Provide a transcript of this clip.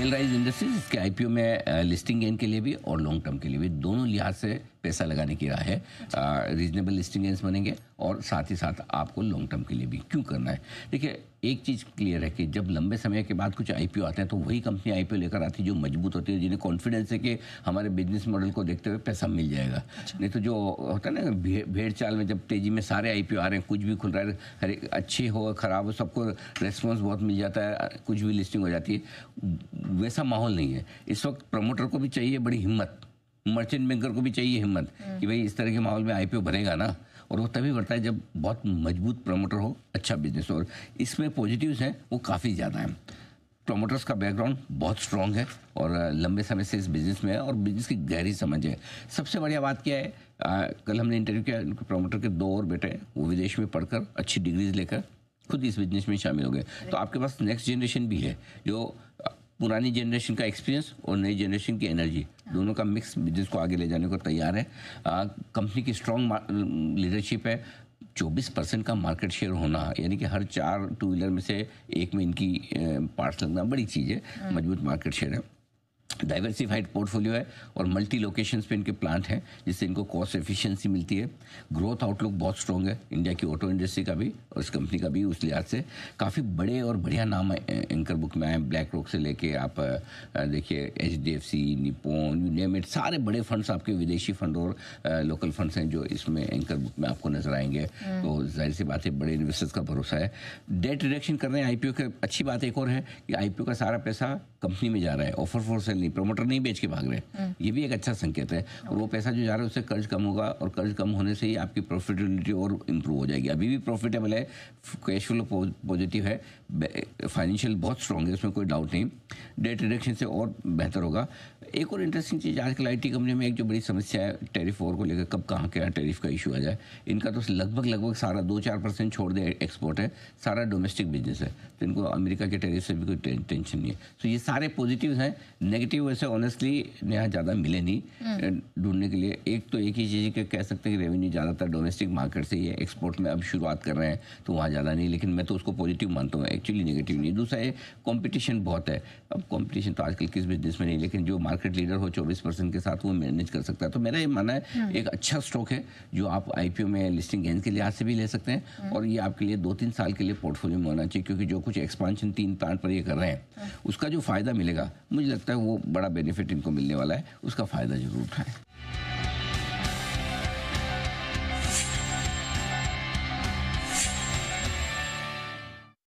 Well rise industries इसके IPO में listing gain के लिए भी और लॉन्ग टर्म के लिए भी दोनों लिहाज से पैसा लगाने की राह है। रीजनेबल लिस्टिंग गेन्स बनेंगे और साथ ही साथ आपको लॉन्ग टर्म के लिए भी क्यों करना है। देखिए, एक चीज़ क्लियर है कि जब लंबे समय के बाद कुछ आईपीओ आते हैं तो वही कंपनी आईपीओ लेकर आती है जो मजबूत होती है, जिन्हें कॉन्फिडेंस है कि हमारे बिजनेस मॉडल को देखते हुए पैसा मिल जाएगा। नहीं तो जो होता है ना भेड़ चाल में, जब तेजी में सारे आईपीओ आ रहे हैं, कुछ भी खुल रहा है, हर एक अच्छे हो खराब हो सबको रेस्पॉन्स बहुत मिल जाता है, कुछ भी लिस्टिंग हो जाती है, वैसा माहौल नहीं है। इस वक्त प्रमोटर को भी चाहिए बड़ी हिम्मत, मर्चेंट बैंकर को भी चाहिए हिम्मत कि भाई इस तरह के माहौल में आईपीओ भरेगा ना, और वो तभी बढ़ता है जब बहुत मजबूत प्रमोटर हो, अच्छा बिजनेस हो। और इसमें पॉजिटिव्स हैं वो काफ़ी ज़्यादा हैं। प्रमोटर्स का बैकग्राउंड बहुत स्ट्रॉन्ग है और लंबे समय से इस बिज़नेस में है और बिज़नेस की गहरी समझ है। सबसे बढ़िया बात क्या है, कल हमने इंटरव्यू किया, प्रमोटर के 2 और बेटे हैं, वो विदेश में पढ़कर अच्छी डिग्रीज लेकर खुद इस बिजनेस में शामिल हो गए। तो आपके पास नेक्स्ट जनरेशन भी है जो पुरानी जनरेशन का एक्सपीरियंस और नई जनरेशन की एनर्जी दोनों का मिक्स बिजनेस को आगे ले जाने को तैयार है। कंपनी की स्ट्रॉन्ग लीडरशिप है। 24% का मार्केट शेयर होना, यानी कि हर 4 टू व्हीलर में से एक में इनकी पार्ट्स लगना बड़ी चीज़ है। मजबूत मार्केट शेयर है, डाइवर्सिफाइड पोर्टफोलियो है और मल्टी लोकेशंस पे इनके प्लांट हैं, जिससे इनको कॉस्ट एफिशिएंसी मिलती है। ग्रोथ आउटलुक बहुत स्ट्रॉन्ग है इंडिया की ऑटो इंडस्ट्री का भी और इस कंपनी का भी। उस लिहाज से काफ़ी बड़े और बढ़िया नाम एंकर बुक में आए। ब्लैक रॉक से लेके आप देखिए HDFC, Nippon, you name it, सारे बड़े फंड्स आपके विदेशी फंड और लोकल फंड्स हैं जो इसमें एंकर बुक में आपको नजर आएंगे। तो जाहिर सी बात है बड़े इन्वेस्टर्स का भरोसा है। डेट रिडक्शन कर रहे हैं आईपीओ के। अच्छी बात एक और है कि आईपीओ का सारा पैसा कंपनी में जा रहा है, ऑफर फॉर सेल नहीं, प्रमोटर नहीं बेच के भाग रहे। ये भी एक अच्छा संकेत है। और वो पैसा जो जा रहा है उससे कर्ज कम होगा और कर्ज कम होने से ही आपकी प्रॉफिटेबिलिटी और इम्प्रूव हो जाएगी। अभी भी प्रॉफिटेबल है, कैश फ्लो पॉजिटिव है, फाइनेंशियल बहुत स्ट्रॉन्ग है, उसमें कोई डाउट नहीं। डेट रिडक्शन से और बेहतर होगा। एक और इंटरेस्टिंग चीज़, आजकल आईटी कंपनी में एक जो बड़ी समस्या है टेरिफ वॉर को लेकर, कब कहाँ क्या टेरिफ का इशू आ जाए। इनका तो लगभग सारा 2-4% छोड़ दे एक्सपोर्ट है, सारा डोमेस्टिक बिजनेस है, तो इनको अमेरिका के टेरिफ से भी कोई टेंशन नहीं है। तो ये सारे पॉजिटिव्स हैं। नेगेटिव वैसे ऑनेस्टली यहाँ ज़्यादा मिले नहीं ढूंढने के लिए। एक तो एक ही चीज़ के कह सकते हैं कि रेवेन्यू ज़्यादातर डोमेस्टिक मार्केट से ही है, एक्सपोर्ट में अब शुरुआत कर रहे हैं तो वहाँ ज़्यादा नहीं, लेकिन मैं तो उसको पॉजिटिव मानता हूँ, एक्चुअली नेगेटिव नहीं। दूसरा है कॉम्पिटिशन बहुत है। अब कॉम्पिटिशन तो आजकल किस बिजनेस में नहीं, लेकिन जो मार्केट लीडर हो 24% के साथ वो मैनेज कर सकता है। तो मेरा ये मानना है एक अच्छा स्टॉक है जो आप आईपीओ में लिस्टिंग गेन के लिहाज से भी ले सकते हैं और ये आपके लिए 2-3 साल के लिए पोर्टफोलियो में होना चाहिए, क्योंकि जो कुछ एक्सपांशन 3 प्लांट पर ये कर रहे हैं उसका जो फायदा मिलेगा, मुझे लगता है वो बड़ा बेनिफिट इनको मिलने वाला है, उसका फ़ायदा ज़रूर उठाएं।